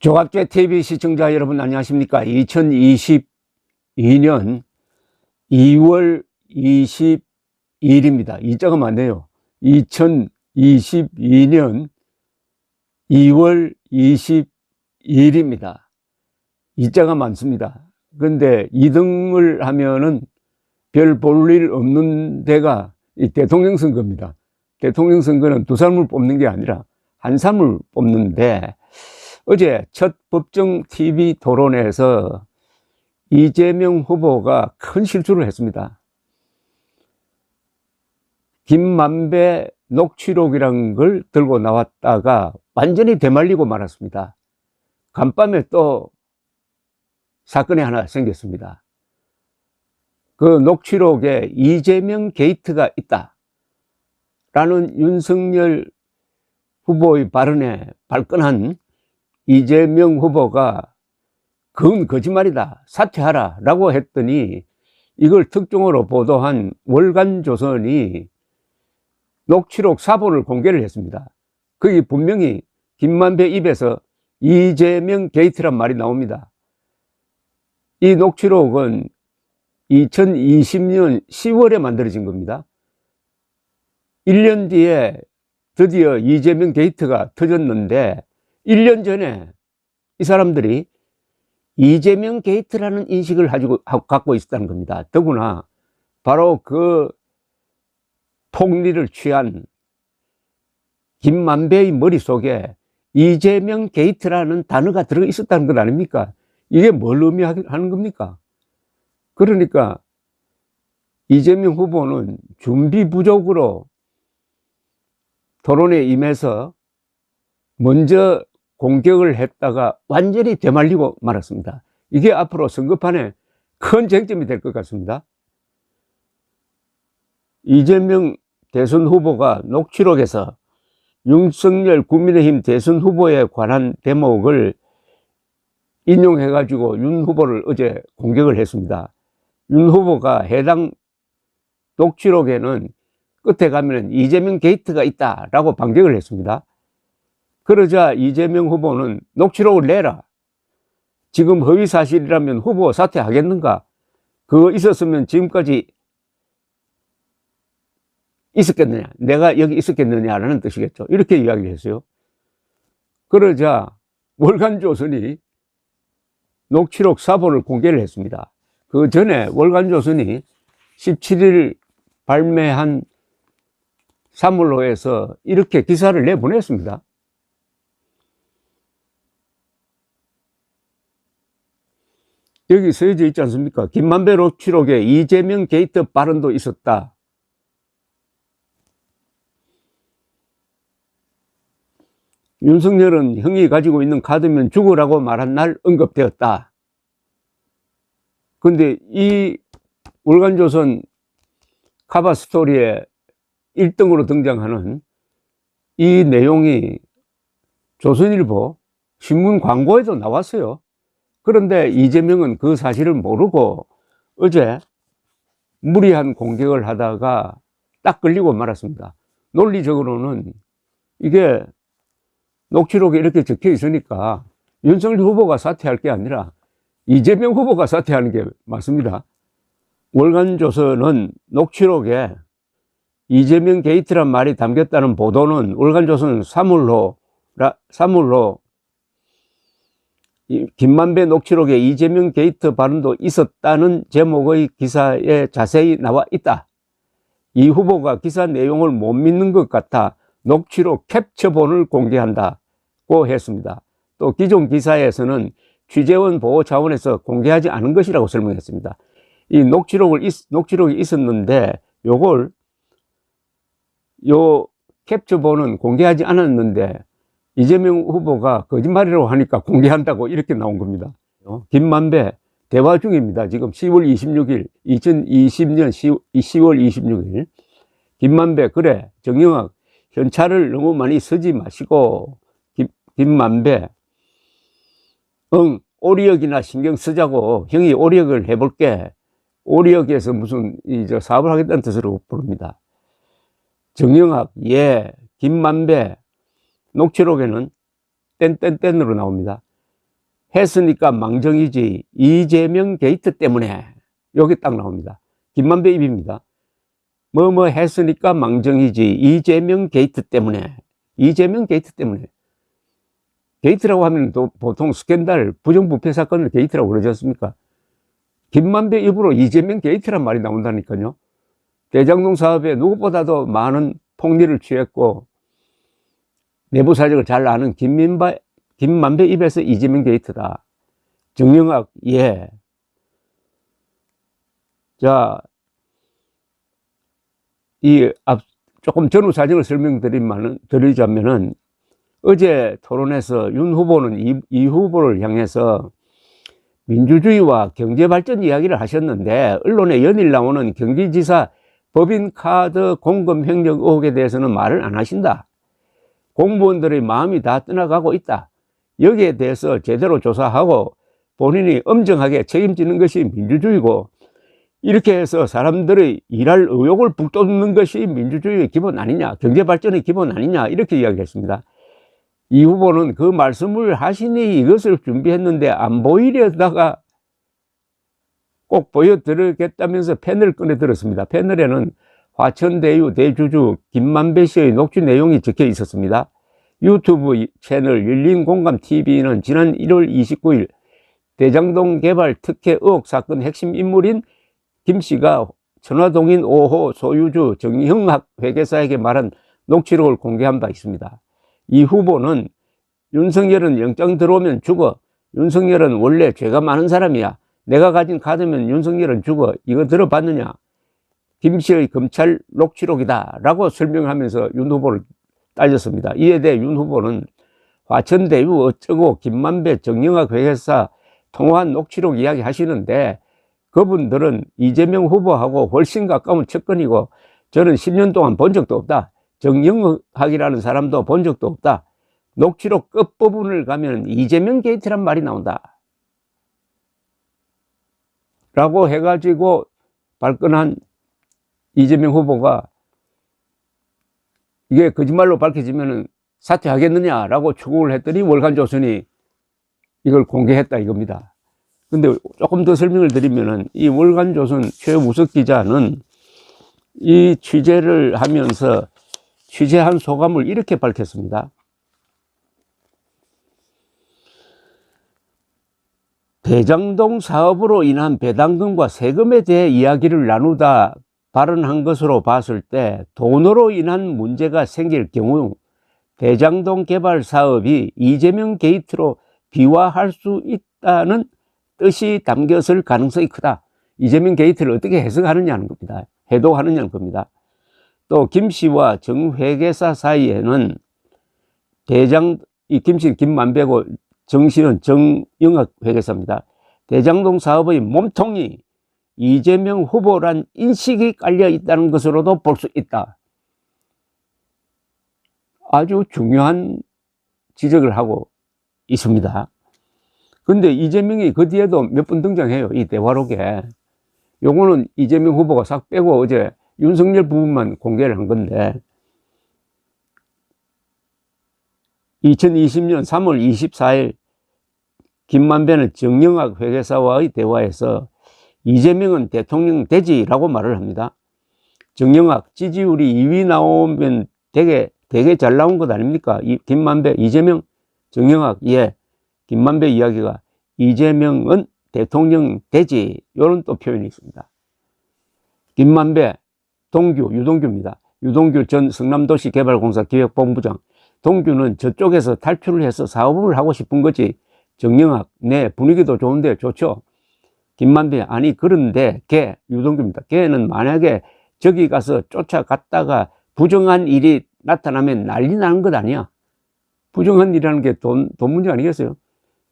조갑제 TV 시청자 여러분 안녕하십니까? 2022년 2월 22일입니다. 이자가 많네요. 2022년 2월 22일입니다. 이자가 많습니다. 그런데 2등을 하면은 별 볼 일 없는 데가 이 대통령 선거입니다. 대통령 선거는 두 사람을 뽑는 게 아니라 한 사람을 뽑는데, 어제 첫 법정 TV 토론에서 이재명 후보가 큰 실수를 했습니다. 김만배 녹취록이란 걸 들고 나왔다가 완전히 되말리고 말았습니다. 간밤에 또 사건이 하나 생겼습니다. 그 녹취록에 이재명 게이트가 있다라는 윤석열 후보의 발언에 발끈한 이재명 후보가 그건 거짓말이다, 사퇴하라 라고 했더니, 이걸 특종으로 보도한 월간조선이 녹취록 사본을 공개를 했습니다. 거기 분명히 김만배 입에서 이재명 게이트란 말이 나옵니다. 이 녹취록은 2020년 10월에 만들어진 겁니다. 1년 뒤에 드디어 이재명 게이트가 터졌는데, 1년 전에 이 사람들이 이재명 게이트라는 인식을 갖고 있었다는 겁니다. 더구나 바로 그 폭리를 취한 김만배의 머릿속에 이재명 게이트라는 단어가 들어 있었다는 것 아닙니까? 이게 뭘 의미하는 겁니까? 그러니까 이재명 후보는 준비 부족으로 토론에 임해서 먼저 공격을 했다가 완전히 되말리고 말았습니다. 이게 앞으로 선거판에 큰 쟁점이 될 것 같습니다. 이재명 대선 후보가 녹취록에서 윤석열 국민의힘 대선 후보에 관한 대목을 인용해가지고 윤 후보를 어제 공격을 했습니다. 윤 후보가 해당 녹취록에는 끝에 가면 이재명 게이트가 있다라고 반격을 했습니다. 그러자 이재명 후보는 녹취록을 내라. 지금 허위사실이라면 후보 사퇴하겠는가? 그거 있었으면 지금까지 있었겠느냐? 내가 여기 있었겠느냐라는 뜻이겠죠. 이렇게 이야기를 했어요. 그러자 월간조선이 녹취록 사본을 공개를 했습니다. 그 전에 월간조선이 17일 발매한 사물로에서 이렇게 기사를 내보냈습니다. 여기 써져 있지 않습니까? 김만배 녹취록에 이재명 게이트 발언도 있었다. 윤석열은 형이 가지고 있는 카드면 죽으라고 말한 날 언급되었다. 근데 이 월간조선 카바 스토리에 1등으로 등장하는 이 내용이 조선일보 신문 광고에도 나왔어요. 그런데 이재명은 그 사실을 모르고 어제 무리한 공격을 하다가 딱 걸리고 말았습니다. 논리적으로는 이게 녹취록에 이렇게 적혀 있으니까 윤석열 후보가 사퇴할 게 아니라 이재명 후보가 사퇴하는 게 맞습니다. 월간조선은 녹취록에 이재명 게이트란 말이 담겼다는 보도는 월간조선 사물로 김만배 녹취록에 이재명 게이트 발언도 있었다는 제목의 기사에 자세히 나와 있다. 이 후보가 기사 내용을 못 믿는 것 같아 녹취록 캡처본을 공개한다고 했습니다. 또 기존 기사에서는 취재원 보호 차원에서 공개하지 않은 것이라고 설명했습니다. 이 녹취록이 있었는데 요 캡처본은 공개하지 않았는데 이재명 후보가 거짓말이라고 하니까 공개한다고 이렇게 나온 겁니다. 김만배 대화 중입니다. 지금 10월 26일, 2020년 10월 26일. 김만배, 그래, 정영학, 현찰을 너무 많이 쓰지 마시고, 김만배, 오리역이나 신경 쓰자고, 형이 오리역을 해볼게. 오리역에서 무슨 사업을 하겠다는 뜻으로 부릅니다. 정영학, 예, 김만배, 녹취록에는 땡땡땡으로 나옵니다. 했으니까 망정이지 이재명 게이트 때문에. 여기 딱 나옵니다. 김만배 입입니다. 뭐 했으니까 망정이지 이재명 게이트 때문에. 이재명 게이트 때문에. 게이트라고 하면 또 보통 스캔들, 부정부패 사건을 게이트라고 그러지 않습니까? 김만배 입으로 이재명 게이트란 말이 나온다니까요. 대장동 사업에 누구보다도 많은 폭리를 취했고 내부 사정을 잘 아는 김만배 입에서 이재명 게이트다. 정영학, 예. 자, 조금 전후 사정을 설명드리자면은 어제 토론에서 윤 후보는 이 후보를 향해서 민주주의와 경제발전 이야기를 하셨는데 언론에 연일 나오는 경기지사 법인카드 공금 횡령 의혹에 대해서는 말을 안 하신다. 공무원들의 마음이 다 떠나가고 있다. 여기에 대해서 제대로 조사하고 본인이 엄정하게 책임지는 것이 민주주의고 이렇게 해서 사람들의 일할 의욕을 북돋는 것이 민주주의의 기본 아니냐, 경제발전의 기본 아니냐 이렇게 이야기했습니다. 이 후보는 그 말씀을 하시니 이것을 준비했는데 안 보이려다가 꼭 보여드리겠다면서 펜을 꺼내 들었습니다. 패널에는 화천대유 대주주 김만배 씨의 녹취 내용이 적혀 있었습니다. 유튜브 채널 열린공감TV는 지난 1월 29일 대장동 개발 특혜 의혹 사건 핵심 인물인 김 씨가 천화동인 5호 소유주 정형학 회계사에게 말한 녹취록을 공개한 바 있습니다. 이 후보는 윤석열은 영장 들어오면 죽어. 윤석열은 원래 죄가 많은 사람이야. 내가 가진 카드면 윤석열은 죽어. 이거 들어봤느냐? 김 씨의 검찰 녹취록이다 라고 설명하면서 윤 후보를 따졌습니다. 이에 대해 윤 후보는 화천대유 어쩌고 김만배 정영학 회계사 통화한 녹취록 이야기 하시는데 그분들은 이재명 후보하고 훨씬 가까운 측근이고 저는 10년 동안 본 적도 없다. 정영학이라는 사람도 본 적도 없다. 녹취록 끝부분을 가면 이재명 게이트란 말이 나온다. 라고 해가지고 발끈한 이재명 후보가 이게 거짓말로 밝혀지면 사퇴하겠느냐라고 추궁을 했더니 월간조선이 이걸 공개했다 이겁니다. 근데 조금 더 설명을 드리면은 이 월간조선 최우석 기자는 이 취재를 하면서 취재한 소감을 이렇게 밝혔습니다. 대장동 사업으로 인한 배당금과 세금에 대해 이야기를 나누다 발언한 것으로 봤을 때 돈으로 인한 문제가 생길 경우 대장동 개발 사업이 이재명 게이트로 비화할 수 있다는 뜻이 담겼을 가능성이 크다. 이재명 게이트를 어떻게 해석하느냐는 겁니다. 해도하느냐는 겁니다. 또 김 씨와 정 회계사 사이에는 이 김 씨는 김만배고 정 씨는 정영학 회계사입니다. 대장동 사업의 몸통이 이재명 후보란 인식이 깔려 있다는 것으로도 볼 수 있다. 아주 중요한 지적을 하고 있습니다. 근데 이재명이 그 뒤에도 몇 번 등장해요. 이 대화록에. 요거는 이재명 후보가 싹 빼고 어제 윤석열 부분만 공개를 한 건데 2020년 3월 24일 김만배는 정영학 회계사와의 대화에서 이재명은 대통령 되지라고 말을 합니다. 정영학 지지율이 2위 나오면 되게 잘 나온 것 아닙니까? 김만배, 이재명, 정영학, 예. 김만배 이야기가 이재명은 대통령 되지 이런 또 표현이 있습니다. 김만배, 유동규입니다. 유동규 전 성남도시개발공사 기획본부장. 동규는 저쪽에서 탈출을 해서 사업을 하고 싶은 거지. 정영학, 네, 분위기도 좋은데 좋죠. 김만배, 아니 그런데 유동규입니다. 걔는 만약에 저기 가서 쫓아갔다가 부정한 일이 나타나면 난리 나는 것 아니야. 부정한 일이라는 게 돈 문제 아니겠어요?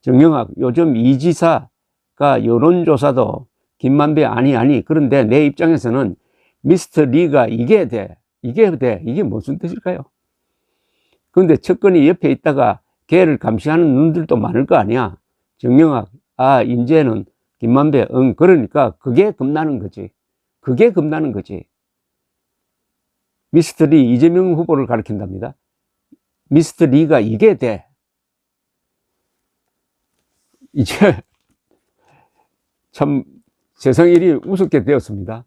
정영학, 요즘 이 지사가 여론조사도 김만배 아니. 그런데 내 입장에서는 미스터 리가 이게 무슨 뜻일까요? 그런데 측근이 옆에 있다가 걔를 감시하는 눈들도 많을 거 아니야. 정영학, 이제는 김만배, 그러니까 그게 겁나는 거지. 미스터 리, 이재명 후보를 가리킨답니다. 미스터 리가 이게 돼. 이제 참 세상 일이 우습게 되었습니다.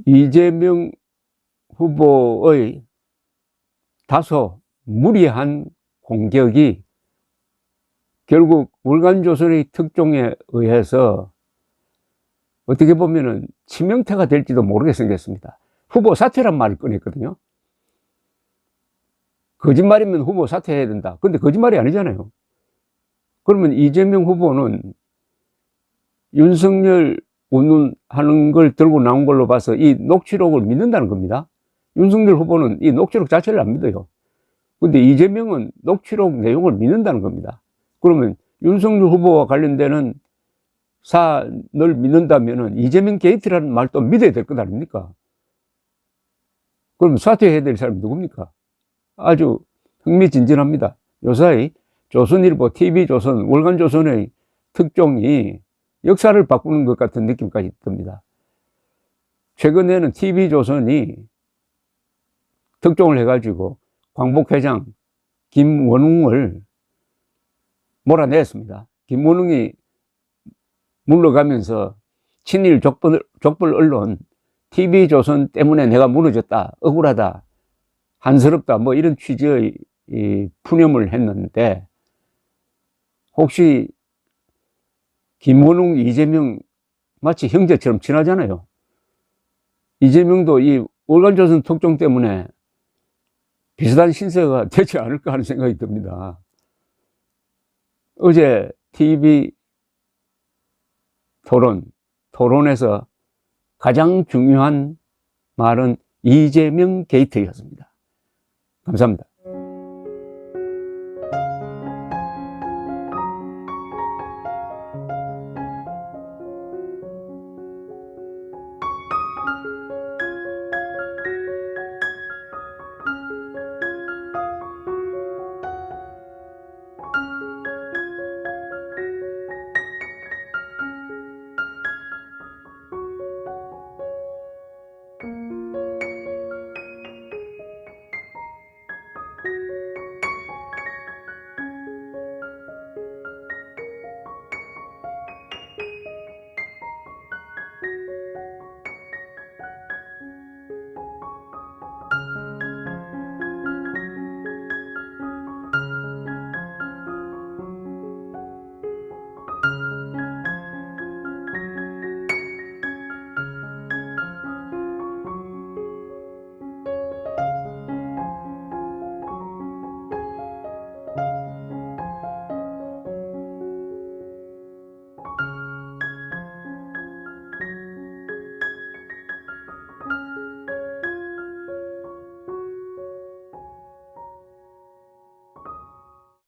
이재명 후보의 다소 무리한 공격이 결국 월간조선의 특종에 의해서 어떻게 보면은 치명타가 될지도 모르게 생겼습니다. 후보 사퇴란 말을 꺼냈거든요. 거짓말이면 후보 사퇴해야 된다. 근데 거짓말이 아니잖아요. 그러면 이재명 후보는 윤석열 운운하는 걸 들고 나온 걸로 봐서 이 녹취록을 믿는다는 겁니다. 윤석열 후보는 이 녹취록 자체를 안 믿어요. 근데 이재명은 녹취록 내용을 믿는다는 겁니다. 그러면 윤석열 후보와 관련되는 사안을 믿는다면은 이재명 게이트라는 말도 믿어야 될 것 아닙니까? 그럼 사퇴해야 될 사람이 누굽니까? 아주 흥미진진합니다. 요사이 조선일보, TV조선, 월간조선의 특종이 역사를 바꾸는 것 같은 느낌까지 듭니다. 최근에는 TV조선이 특종을 해가지고 광복회장 김원웅을 몰아냈습니다. 김원웅이 물러가면서 친일 족벌 언론 TV조선 때문에 내가 무너졌다, 억울하다, 한스럽다, 뭐 이런 취지의 푸념을 했는데, 혹시 김원웅, 이재명 마치 형제처럼 친하잖아요. 이재명도 이 월간조선 특종 때문에 비슷한 신세가 되지 않을까 하는 생각이 듭니다. 어제 TV 토론에서 가장 중요한 말은 이재명 게이트였습니다. 감사합니다.